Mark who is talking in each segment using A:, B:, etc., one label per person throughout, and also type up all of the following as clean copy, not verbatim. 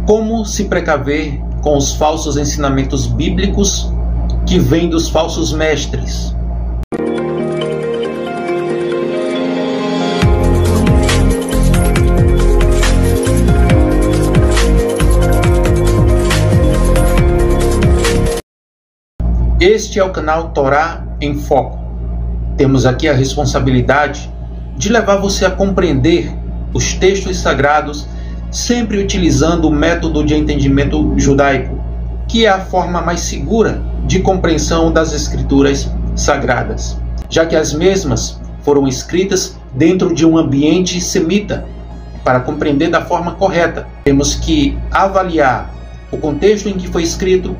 A: Como se precaver com os falsos ensinamentos bíblicos que vêm dos falsos mestres? Este é o canal Torá em Foco. Temos aqui a responsabilidade de levar você a compreender os textos sagrados, sempre utilizando o método de entendimento judaico, que é a forma mais segura de compreensão das escrituras sagradas, já que as mesmas foram escritas dentro de um ambiente semita. Para compreender da forma correta, temos que avaliar o contexto em que foi escrito,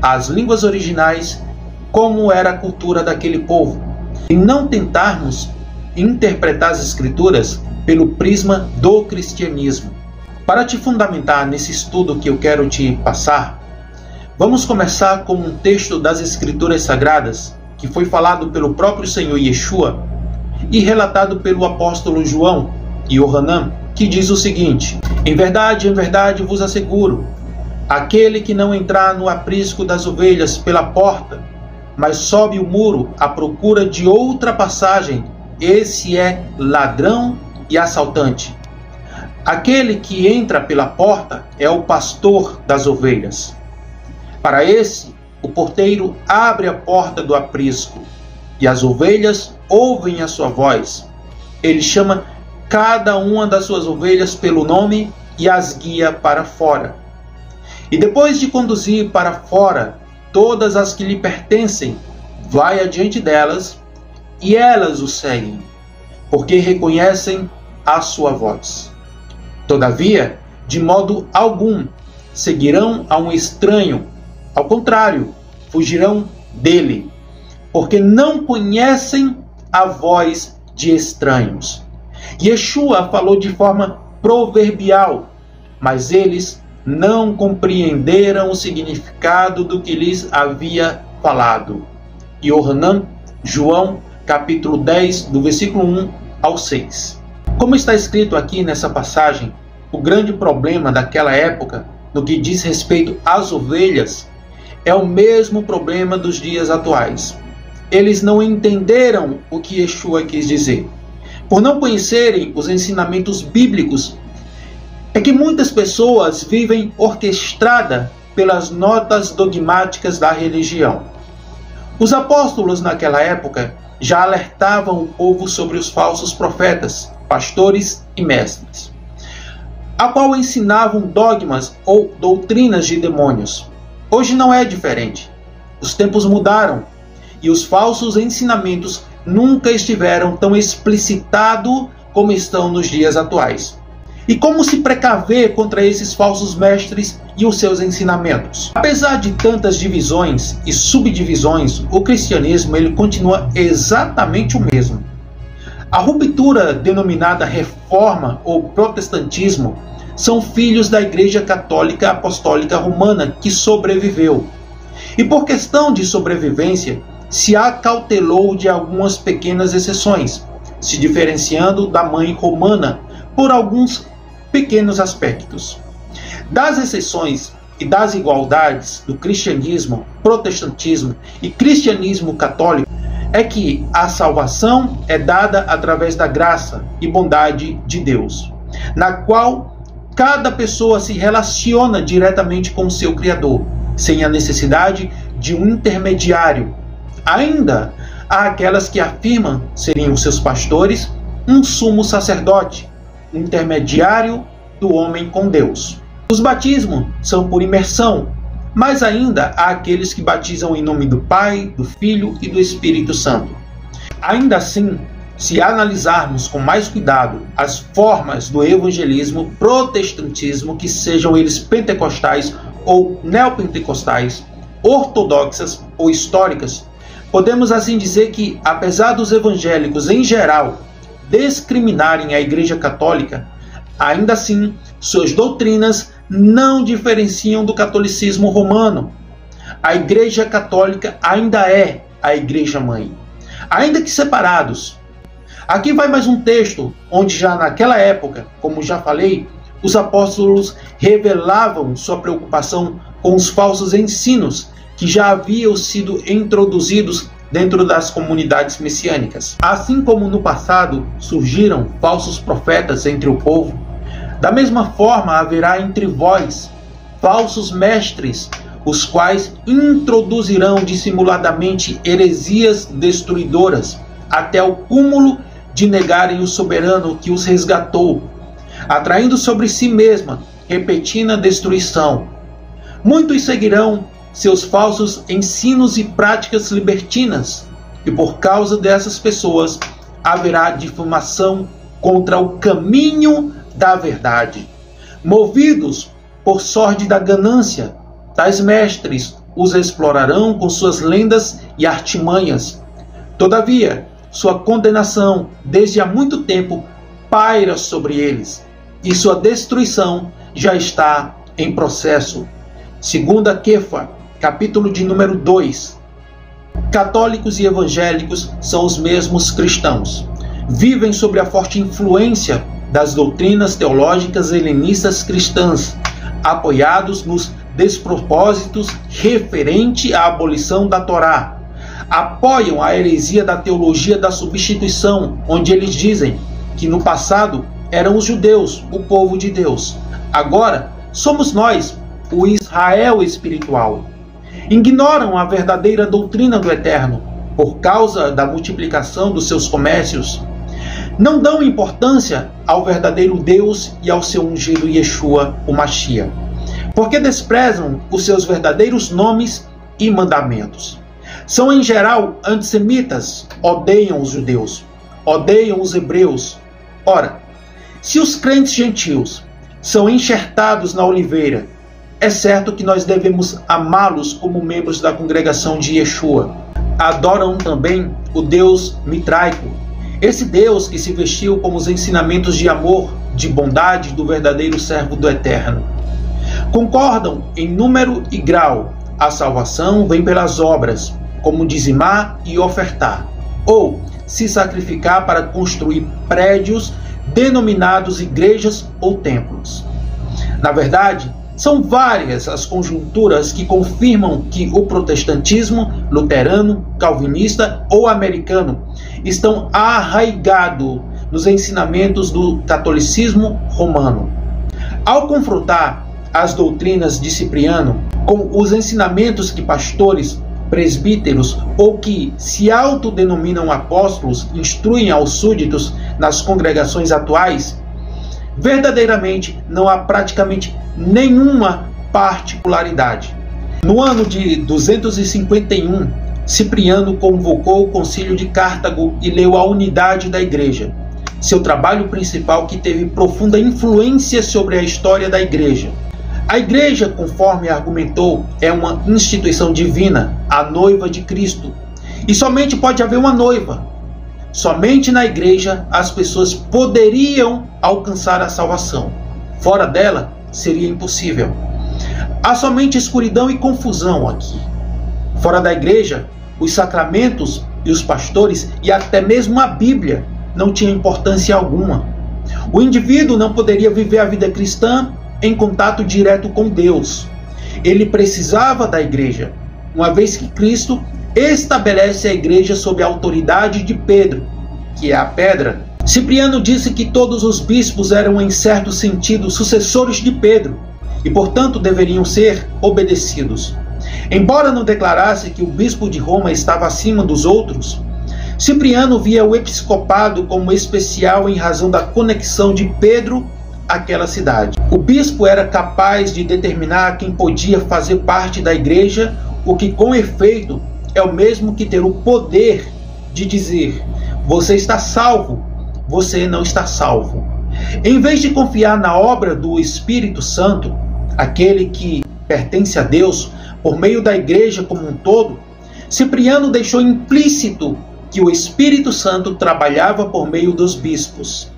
A: as línguas originais, como era a cultura daquele povo, e não tentarmos interpretar as escrituras pelo prisma do cristianismo. Para te fundamentar nesse estudo que eu quero te passar, vamos começar com um texto das escrituras sagradas que foi falado pelo próprio Senhor Yeshua e relatado pelo apóstolo João e Yohanan, que diz o seguinte: em verdade vos asseguro, aquele que não entrar no aprisco das ovelhas pela porta, mas sobe o muro à procura de outra passagem, esse é ladrão e assaltante. Aquele que entra pela porta é o pastor das ovelhas. Para esse, o porteiro abre a porta do aprisco, e as ovelhas ouvem a sua voz. Ele chama cada uma das suas ovelhas pelo nome e as guia para fora. E depois de conduzir para fora todas as que lhe pertencem, vai adiante delas, e elas o seguem, porque reconhecem a sua voz. Todavia, de modo algum, seguirão a um estranho. Ao contrário, fugirão dele, porque não conhecem a voz de estranhos. Yeshua falou de forma proverbial, mas eles não compreenderam o significado do que lhes havia falado. Yohanan, João, capítulo 10, do versículo 1 ao 6. Como está escrito aqui nessa passagem, o grande problema daquela época, no que diz respeito às ovelhas, é o mesmo problema dos dias atuais. Eles não entenderam o que Yeshua quis dizer. Por não conhecerem os ensinamentos bíblicos, é que muitas pessoas vivem orquestradas pelas notas dogmáticas da religião. Os apóstolos naquela época já alertavam o povo sobre os falsos profetas, pastores e mestres, a qual ensinavam dogmas ou doutrinas de demônios. Hoje não é diferente. Os tempos mudaram e os falsos ensinamentos nunca estiveram tão explicitados como estão nos dias atuais. E como se precaver contra esses falsos mestres e os seus ensinamentos? Apesar de tantas divisões e subdivisões, o cristianismo ele continua exatamente o mesmo. A ruptura denominada Reforma ou Protestantismo são filhos da Igreja Católica Apostólica Romana que sobreviveu. E por questão de sobrevivência, se acautelou de algumas pequenas exceções, se diferenciando da mãe romana por alguns pequenos aspectos. Das exceções e das igualdades do cristianismo, protestantismo e cristianismo católico é que a salvação é dada através da graça e bondade de Deus, na qual cada pessoa se relaciona diretamente com o seu Criador, sem a necessidade de um intermediário. Ainda há aquelas que afirmam serem os seus pastores, um sumo sacerdote, intermediário do homem com Deus. Os batismos são por imersão, mas ainda há aqueles que batizam em nome do Pai, do Filho e do Espírito Santo. Ainda assim, se analisarmos com mais cuidado as formas do evangelismo, protestantismo, que sejam eles pentecostais ou neopentecostais, ortodoxas ou históricas, podemos assim dizer que, apesar dos evangélicos em geral discriminarem a Igreja Católica, ainda assim suas doutrinas não diferenciam do catolicismo romano. A Igreja Católica ainda é a Igreja Mãe, ainda que separados. Aqui vai mais um texto onde já naquela época, como já falei, os apóstolos revelavam sua preocupação com os falsos ensinos que já haviam sido introduzidos dentro das comunidades messiânicas. Assim como no passado surgiram falsos profetas entre o povo, da mesma forma haverá entre vós falsos mestres, os quais introduzirão dissimuladamente heresias destruidoras, até o cúmulo de negarem o soberano que os resgatou, atraindo sobre si mesma repentina destruição. Muitos seguirão seus falsos ensinos e práticas libertinas, e por causa dessas pessoas haverá difamação contra o caminho da verdade. Movidos por sórdida ganância, tais mestres os explorarão com suas lendas e artimanhas. Todavia, sua condenação desde há muito tempo paira sobre eles, e sua destruição já está em processo. Segunda Kefa, capítulo de número 2. Católicos e evangélicos são os mesmos cristãos. Vivem sob a forte influência das doutrinas teológicas helenistas cristãs, apoiados nos despropósitos referente à abolição da Torá. Apoiam a heresia da teologia da substituição, onde eles dizem que no passado eram os judeus, o povo de Deus. Agora somos nós, o Israel espiritual. Ignoram a verdadeira doutrina do Eterno por causa da multiplicação dos seus comércios. Não dão importância ao verdadeiro Deus e ao seu ungido Yeshua, o Mashiach, porque desprezam os seus verdadeiros nomes e mandamentos. São em geral antissemitas, odeiam os judeus, odeiam os hebreus. Ora, se os crentes gentios são enxertados na oliveira, é certo que nós devemos amá-los como membros da congregação de Yeshua. Adoram também o Deus mitraico, esse Deus que se vestiu com os ensinamentos de amor, de bondade do verdadeiro servo do Eterno. Concordam em número e grau. A salvação vem pelas obras, como dizimar e ofertar, ou se sacrificar para construir prédios denominados igrejas ou templos. Na verdade, são várias as conjunturas que confirmam que o protestantismo, luterano, calvinista ou americano estão arraigados nos ensinamentos do catolicismo romano. Ao confrontar as doutrinas de Cipriano com os ensinamentos que pastores, presbíteros ou que se autodenominam apóstolos instruem aos súditos nas congregações atuais, verdadeiramente não há praticamente nenhuma particularidade. No ano de 251, Cipriano convocou o concílio de Cartago e leu a unidade da igreja, seu trabalho principal que teve profunda influência sobre a história da igreja. A igreja, conforme argumentou, é uma instituição divina, a noiva de Cristo, e somente pode haver uma noiva. Somente na igreja as pessoas poderiam alcançar a salvação. Fora dela, seria impossível. Há somente escuridão e confusão aqui. Fora da igreja, os sacramentos e os pastores e até mesmo a Bíblia não tinham importância alguma. O indivíduo não poderia viver a vida cristã em contato direto com Deus. Ele precisava da igreja, uma vez que Cristo estabelece a igreja sob a autoridade de Pedro, que é a pedra. Cipriano disse que todos os bispos eram, em certo sentido, sucessores de Pedro e, portanto, deveriam ser obedecidos. Embora não declarasse que o bispo de Roma estava acima dos outros, Cipriano via o episcopado como especial em razão da conexão de Pedro àquela cidade. O bispo era capaz de determinar quem podia fazer parte da igreja, o que, com efeito, é o mesmo que ter o poder de dizer: você está salvo, você não está salvo. Em vez de confiar na obra do Espírito Santo, aquele que pertence a Deus, por meio da igreja como um todo, Cipriano deixou implícito que o Espírito Santo trabalhava por meio dos bispos.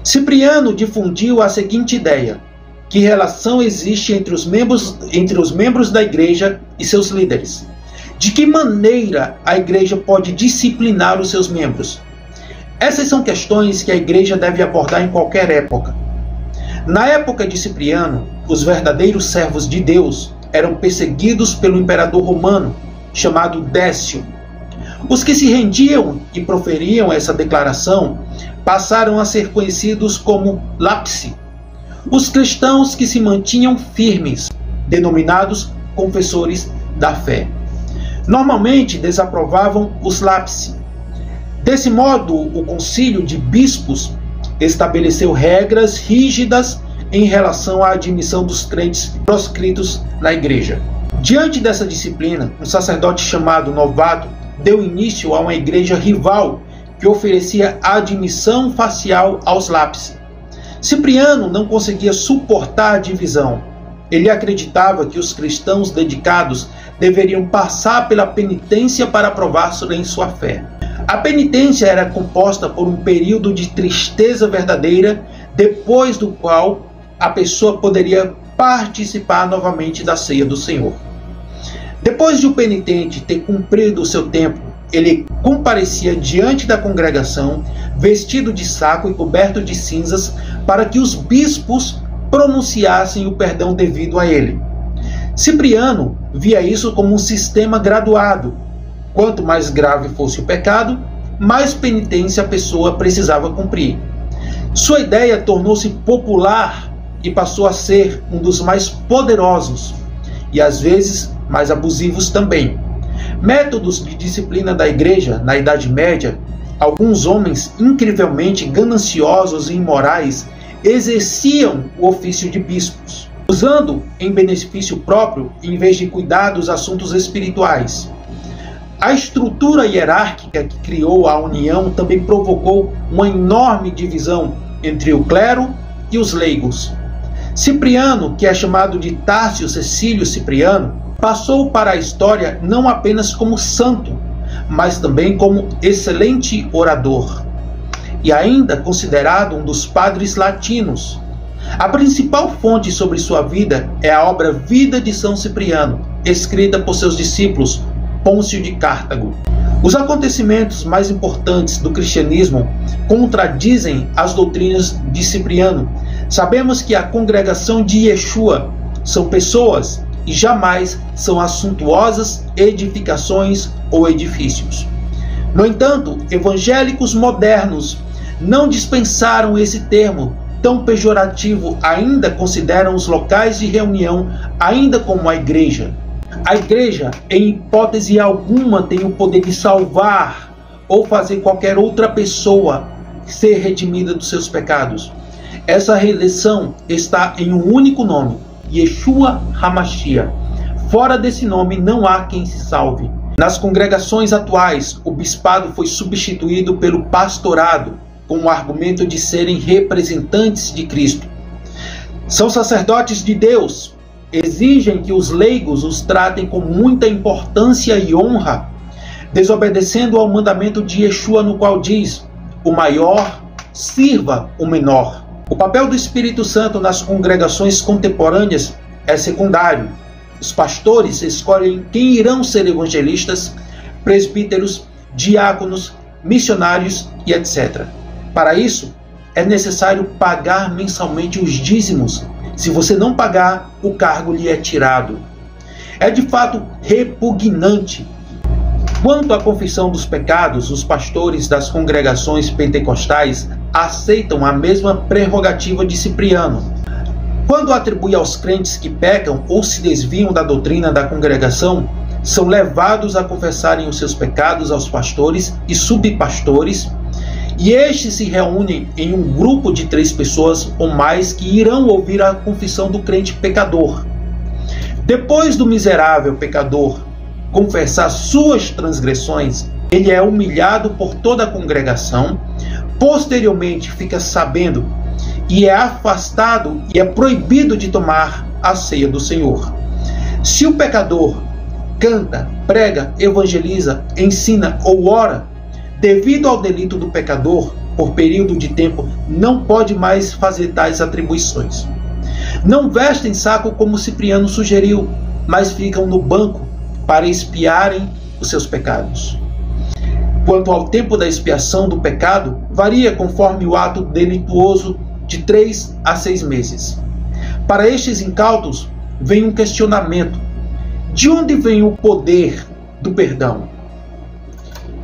A: Cipriano difundiu a seguinte ideia: que relação existe entre os membros da igreja e seus líderes? De que maneira a igreja pode disciplinar os seus membros? Essas são questões que a igreja deve abordar em qualquer época. Na época de Cipriano, os verdadeiros servos de Deus eram perseguidos pelo imperador romano, chamado Décio. Os que se rendiam e proferiam essa declaração passaram a ser conhecidos como lapsi. Os cristãos que se mantinham firmes, denominados confessores da fé. Normalmente desaprovavam os lapsi. Desse modo, o concílio de bispos estabeleceu regras rígidas em relação à admissão dos crentes proscritos na igreja. Diante dessa disciplina, um sacerdote chamado Novato deu início a uma igreja rival que oferecia admissão facial aos lapsi. Cipriano não conseguia suportar a divisão. Ele acreditava que os cristãos dedicados deveriam passar pela penitência para provar-se em sua fé. A penitência era composta por um período de tristeza verdadeira, depois do qual a pessoa poderia participar novamente da ceia do Senhor. Depois de o penitente ter cumprido o seu tempo, ele comparecia diante da congregação, vestido de saco e coberto de cinzas, para que os bispos pronunciassem o perdão devido a ele. Cipriano via isso como um sistema graduado. Quanto mais grave fosse o pecado, mais penitência a pessoa precisava cumprir. Sua ideia tornou-se popular e passou a ser um dos mais poderosos e às vezes mais abusivos também. Métodos de disciplina da igreja na Idade Média, alguns homens incrivelmente gananciosos e imorais exerciam o ofício de bispos, usando em benefício próprio em vez de cuidar dos assuntos espirituais. A estrutura hierárquica que criou a união também provocou uma enorme divisão entre o clero e os leigos. Cipriano, que é chamado de Tárcio Cecílio Cipriano, passou para a história não apenas como santo, mas também como excelente orador, e ainda considerado um dos padres latinos. A principal fonte sobre sua vida é a obra Vida de São Cipriano, escrita por seus discípulos Pôncio de Cartago. Os acontecimentos mais importantes do cristianismo contradizem as doutrinas de Cipriano. Sabemos que a congregação de Yeshua são pessoas e jamais são as suntuosas edificações ou edifícios. No entanto, evangélicos modernos não dispensaram esse termo tão pejorativo, ainda consideram os locais de reunião ainda como a igreja. A igreja, em hipótese alguma, tem o poder de salvar ou fazer qualquer outra pessoa ser redimida dos seus pecados. Essa redenção está em um único nome, Yeshua HaMashiach. Fora desse nome não há quem se salve. Nas congregações atuais, o bispado foi substituído pelo pastorado, com o argumento de serem representantes de Cristo. São sacerdotes de Deus, exigem que os leigos os tratem com muita importância e honra, desobedecendo ao mandamento de Yeshua, no qual diz: o maior sirva o menor. O papel do Espírito Santo nas congregações contemporâneas é secundário. Os pastores escolhem quem irão ser evangelistas, presbíteros, diáconos, missionários e etc. Para isso, é necessário pagar mensalmente os dízimos. Se você não pagar, o cargo lhe é tirado. É de fato repugnante. Quanto à confissão dos pecados, os pastores das congregações pentecostais aceitam a mesma prerrogativa de Cipriano. Quando atribui aos crentes que pecam ou se desviam da doutrina da congregação, são levados a confessarem os seus pecados aos pastores e subpastores, e estes se reúnem em um grupo de 3 pessoas ou mais que irão ouvir a confissão do crente pecador. Depois do miserável pecador confessar suas transgressões, ele é humilhado por toda a congregação, posteriormente fica sabendo e é afastado e é proibido de tomar a ceia do Senhor. Se o pecador canta, prega, evangeliza, ensina ou ora, devido ao delito do pecador, por período de tempo, não pode mais fazer tais atribuições. Não vestem saco como Cipriano sugeriu, mas ficam no banco para expiarem os seus pecados. Quanto ao tempo da expiação do pecado, varia conforme o ato delituoso de 3 a 6 meses. Para estes incautos, vem um questionamento: de onde vem o poder do perdão?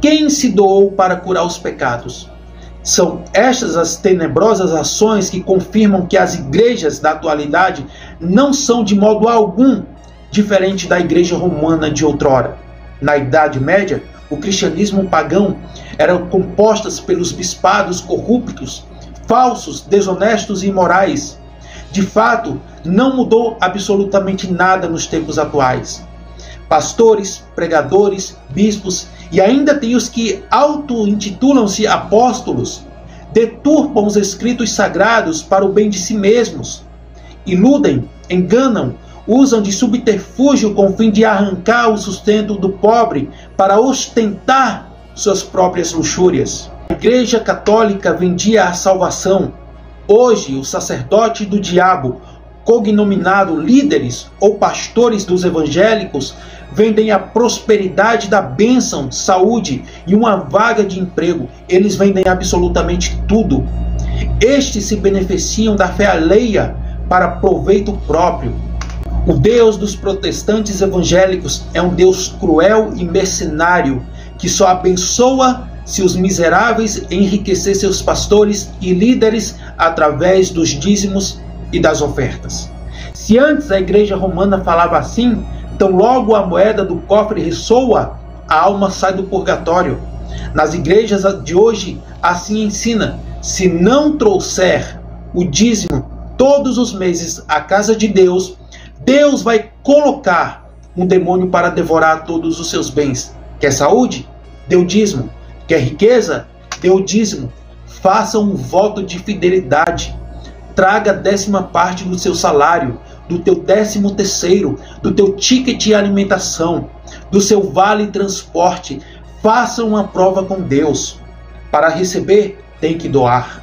A: Quem se doou para curar os pecados? São estas as tenebrosas ações que confirmam que as igrejas da atualidade não são de modo algum diferente da igreja romana de outrora. Na Idade Média, o cristianismo pagão era composto pelos bispados corruptos, falsos, desonestos e imorais. De fato, não mudou absolutamente nada nos tempos atuais. Pastores, pregadores, bispos e ainda tem os que auto-intitulam-se apóstolos, deturpam os escritos sagrados para o bem de si mesmos, iludem, enganam, usam de subterfúgio com o fim de arrancar o sustento do pobre para ostentar suas próprias luxúrias. A Igreja Católica vendia a salvação. Hoje, o sacerdote do diabo, cognominado líderes ou pastores dos evangélicos, vendem a prosperidade da bênção, saúde e uma vaga de emprego. Eles vendem absolutamente tudo. Estes se beneficiam da fé alheia para proveito próprio. O Deus dos protestantes evangélicos é um Deus cruel e mercenário, que só abençoa se os miseráveis enriquecer seus pastores e líderes através dos dízimos e das ofertas. Se antes a igreja romana falava assim, então logo a moeda do cofre ressoa, a alma sai do purgatório. Nas igrejas de hoje assim ensina: se não trouxer o dízimo todos os meses à casa de Deus, Deus vai colocar um demônio para devorar todos os seus bens. Quer saúde? Dê o dízimo. Quer riqueza? Dê o dízimo. Faça um voto de fidelidade. Traga a 10ª parte do seu salário, do teu 13º, do teu ticket de alimentação, do seu vale transporte. Faça uma prova com Deus. Para receber, tem que doar.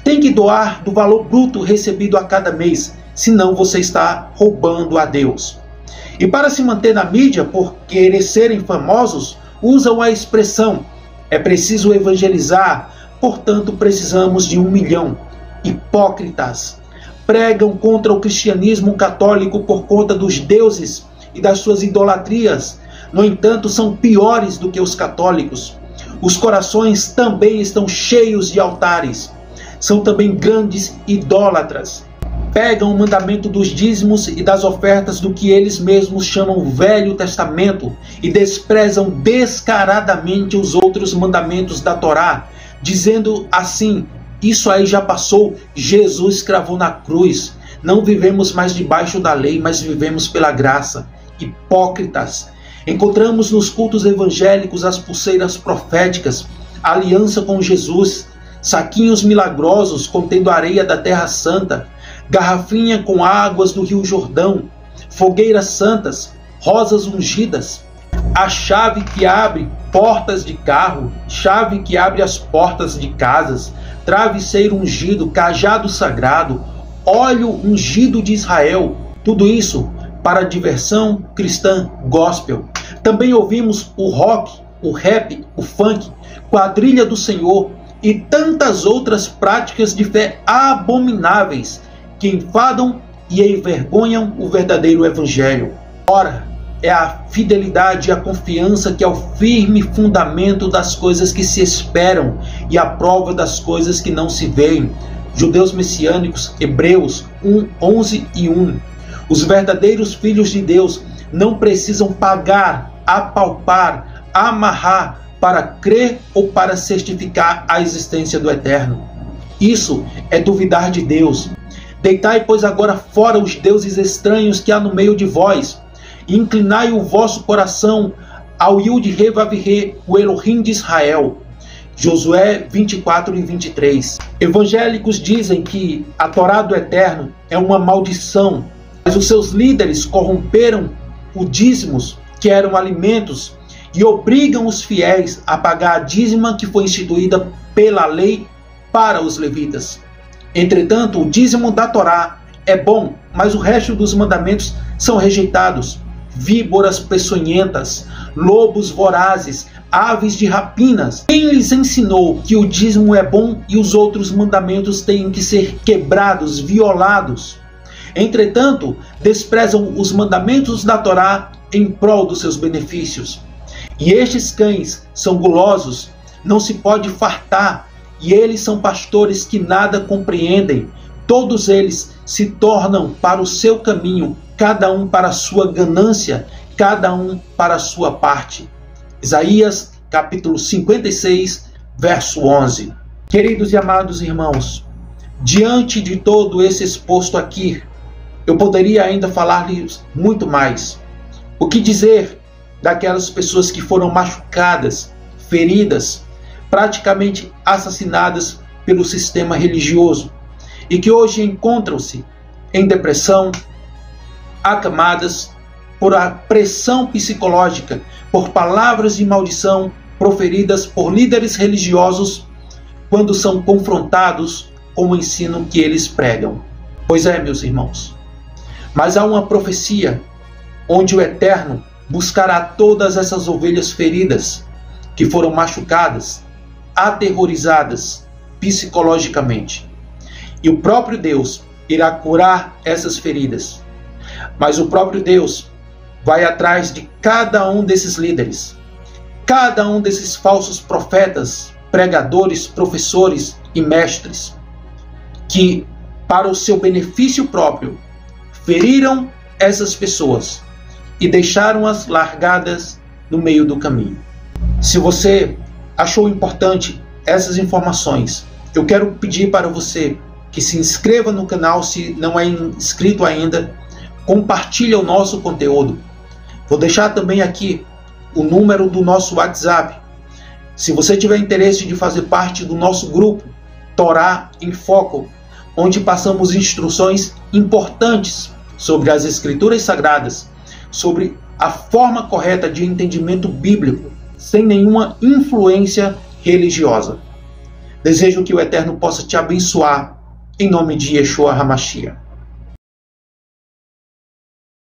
A: Tem que doar do valor bruto recebido a cada mês, senão você está roubando a Deus. E para se manter na mídia, por querer serem famosos, usam a expressão: é preciso evangelizar, portanto precisamos de 1 milhão. Hipócritas. Pregam contra o cristianismo católico por conta dos deuses e das suas idolatrias. No entanto, são piores do que os católicos. Os corações também estão cheios de altares. São também grandes idólatras. Pegam o mandamento dos dízimos e das ofertas do que eles mesmos chamam Velho Testamento e desprezam descaradamente os outros mandamentos da Torá, dizendo assim: isso aí já passou, Jesus cravou na cruz. Não vivemos mais debaixo da lei, mas vivemos pela graça. Hipócritas. Encontramos nos cultos evangélicos as pulseiras proféticas, a aliança com Jesus, saquinhos milagrosos contendo areia da Terra Santa, garrafinha com águas do Rio Jordão, fogueiras santas, rosas ungidas, a chave que abre portas de carro, chave que abre as portas de casas, travesseiro ungido, cajado sagrado, óleo ungido de Israel. Tudo isso para a diversão cristã gospel. Também ouvimos o rock, o rap, o funk, quadrilha do Senhor e tantas outras práticas de fé abomináveis que enfadam e envergonham o verdadeiro evangelho. Ora, é a fidelidade e a confiança que é o firme fundamento das coisas que se esperam e a prova das coisas que não se veem. Judeus messiânicos, Hebreus 1, 11 e 1. Os verdadeiros filhos de Deus não precisam pagar, apalpar, amarrar para crer ou para certificar a existência do Eterno. Isso é duvidar de Deus. Deitai, pois, agora fora os deuses estranhos que há no meio de vós, e inclinai o vosso coração ao Yud-He-Vav-He, o Elohim de Israel. Josué 24 e 23. Evangélicos dizem que a Torá do Eterno é uma maldição, mas os seus líderes corromperam os dízimos, que eram alimentos, e obrigam os fiéis a pagar a dízima que foi instituída pela lei para os levitas. Entretanto, o dízimo da Torá é bom, mas o resto dos mandamentos são rejeitados. Víboras peçonhentas, lobos vorazes, aves de rapinas. Quem lhes ensinou que o dízimo é bom e os outros mandamentos têm que ser quebrados, violados? Entretanto, desprezam os mandamentos da Torá em prol dos seus benefícios. E estes cães são gulosos, não se pode fartar, e eles são pastores que nada compreendem. Todos eles se tornam para o seu caminho, cada um para a sua ganância, cada um para a sua parte. Isaías, capítulo 56, verso 11. Queridos e amados irmãos, diante de todo esse exposto aqui, eu poderia ainda falar-lhes muito mais. O que dizer daquelas pessoas que foram machucadas, feridas, praticamente assassinadas pelo sistema religioso e que hoje encontram-se em depressão, acamadas por a pressão psicológica, por palavras de maldição proferidas por líderes religiosos quando são confrontados com o ensino que eles pregam. Pois é, meus irmãos, mas há uma profecia onde o Eterno buscará todas essas ovelhas feridas que foram machucadas, aterrorizadas psicologicamente. E o próprio Deus irá curar essas feridas. Mas o próprio Deus vai atrás de cada um desses líderes, cada um desses falsos profetas, pregadores, professores e mestres, que, para o seu benefício próprio, feriram essas pessoas e deixaram-as largadas no meio do caminho. Se você achou importante essas informações, eu quero pedir para você que se inscreva no canal se não é inscrito ainda, compartilhe o nosso conteúdo. Vou deixar também aqui o número do nosso WhatsApp. Se você tiver interesse de fazer parte do nosso grupo Torá em Foco, onde passamos instruções importantes sobre as Escrituras Sagradas, sobre a forma correta de entendimento bíblico, sem nenhuma influência religiosa. Desejo que o Eterno possa te abençoar, em nome de Yeshua HaMashiach.